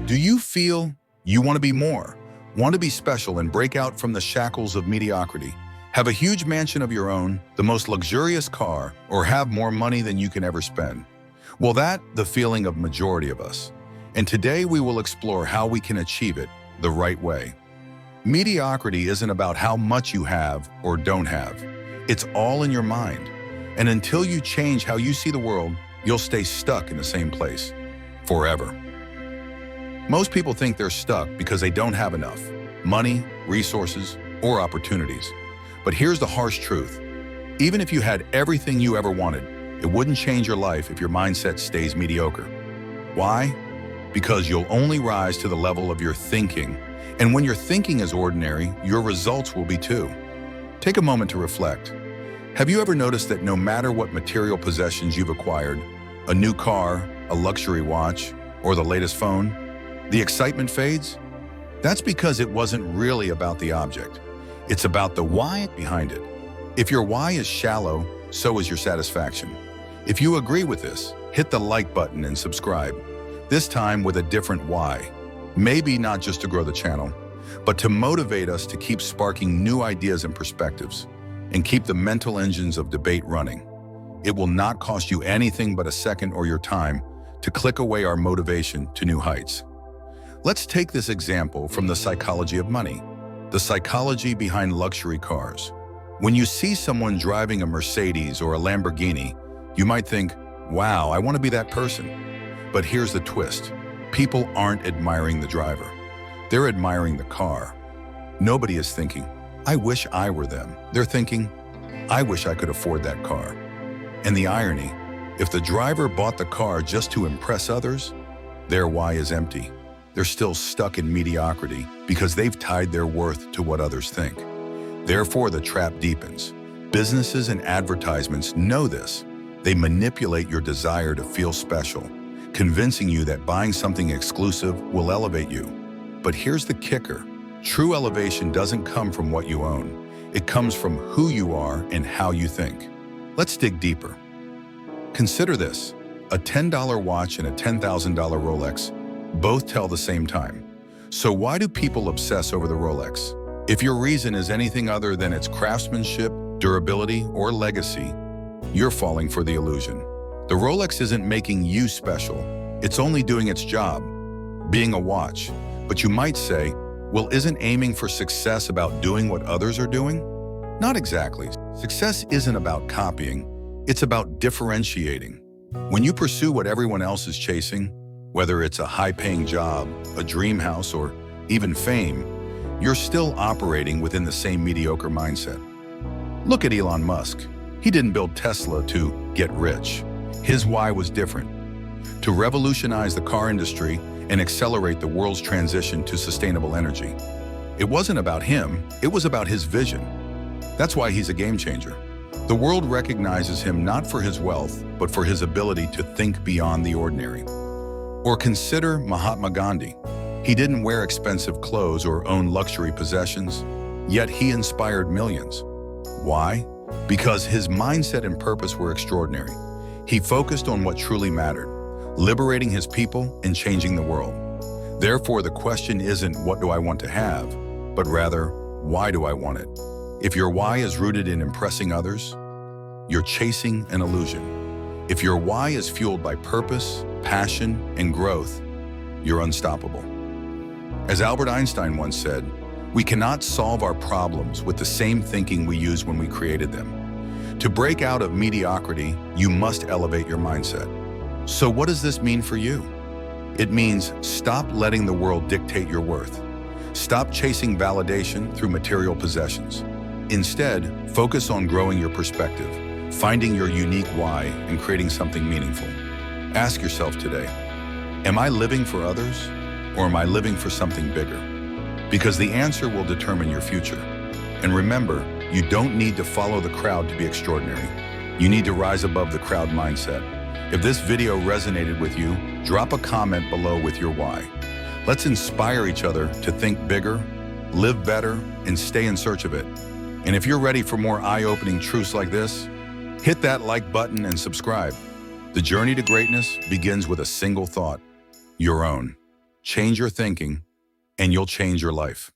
Do you feel you want to be more, want to be special and break out from the shackles of mediocrity? Have a huge mansion of your own, the most luxurious car, or have more money than you can ever spend? Well, that's the feeling of majority of us. And today we will explore how we can achieve it the right way. Mediocrity isn't about how much you have or don't have. It's all in your mind. And until you change how you see the world, you'll stay stuck in the same place forever. Most people think they're stuck because they don't have enough money, resources, or opportunities. But here's the harsh truth. Even if you had everything you ever wanted, it wouldn't change your life if your mindset stays mediocre. Why? Because you'll only rise to the level of your thinking. And when your thinking is ordinary, your results will be too. Take a moment to reflect. Have you ever noticed that no matter what material possessions you've acquired, a new car, a luxury watch, or the latest phone, the excitement fades? That's because it wasn't really about the object. It's about the why behind it. If your why is shallow, so is your satisfaction. If you agree with this, hit the like button and subscribe. This time with a different why. Maybe not just to grow the channel, but to motivate us to keep sparking new ideas and perspectives, and keep the mental engines of debate running. It will not cost you anything but a second or your time to click away our motivation to new heights. Let's take this example from the psychology of money, the psychology behind luxury cars. When you see someone driving a Mercedes or a Lamborghini, you might think, wow, I want to be that person. But here's the twist. People aren't admiring the driver. They're admiring the car. Nobody is thinking, I wish I were them. They're thinking, I wish I could afford that car. And the irony, if the driver bought the car just to impress others, their why is empty. They're still stuck in mediocrity because they've tied their worth to what others think. Therefore, the trap deepens. Businesses and advertisements know this. They manipulate your desire to feel special, convincing you that buying something exclusive will elevate you. But here's the kicker. True elevation doesn't come from what you own. It comes from who you are and how you think. Let's dig deeper. Consider this. A $10 watch and a $10,000 Rolex both tell the same time. So why do people obsess over the Rolex? If your reason is anything other than its craftsmanship, durability, or legacy, you're falling for the illusion. The Rolex isn't making you special. It's only doing its job, being a watch. But you might say, well, isn't aiming for success about doing what others are doing? Not exactly. Success isn't about copying. It's about differentiating. When you pursue what everyone else is chasing, whether it's a high-paying job, a dream house, or even fame, you're still operating within the same mediocre mindset. Look at Elon Musk. He didn't build Tesla to get rich. His why was different: to revolutionize the car industry and accelerate the world's transition to sustainable energy. It wasn't about him, it was about his vision. That's why he's a game changer. The world recognizes him not for his wealth, but for his ability to think beyond the ordinary. Or consider Mahatma Gandhi. He didn't wear expensive clothes or own luxury possessions, yet he inspired millions. Why? Because his mindset and purpose were extraordinary. He focused on what truly mattered, liberating his people and changing the world. Therefore, the question isn't what do I want to have, but rather, why do I want it? If your why is rooted in impressing others, you're chasing an illusion. If your why is fueled by purpose, passion, and growth, you're unstoppable. As Albert Einstein once said, we cannot solve our problems with the same thinking we used when we created them. To break out of mediocrity, you must elevate your mindset. So what does this mean for you? It means stop letting the world dictate your worth. Stop chasing validation through material possessions. Instead, focus on growing your perspective, finding your unique why, and creating something meaningful. Ask yourself today, am I living for others, or am I living for something bigger? Because the answer will determine your future. And remember, you don't need to follow the crowd to be extraordinary. You need to rise above the crowd mindset. If this video resonated with you, drop a comment below with your why. Let's inspire each other to think bigger, live better, and stay in search of it. And if you're ready for more eye-opening truths like this, hit that like button and subscribe. The journey to greatness begins with a single thought, your own. Change your thinking, and you'll change your life.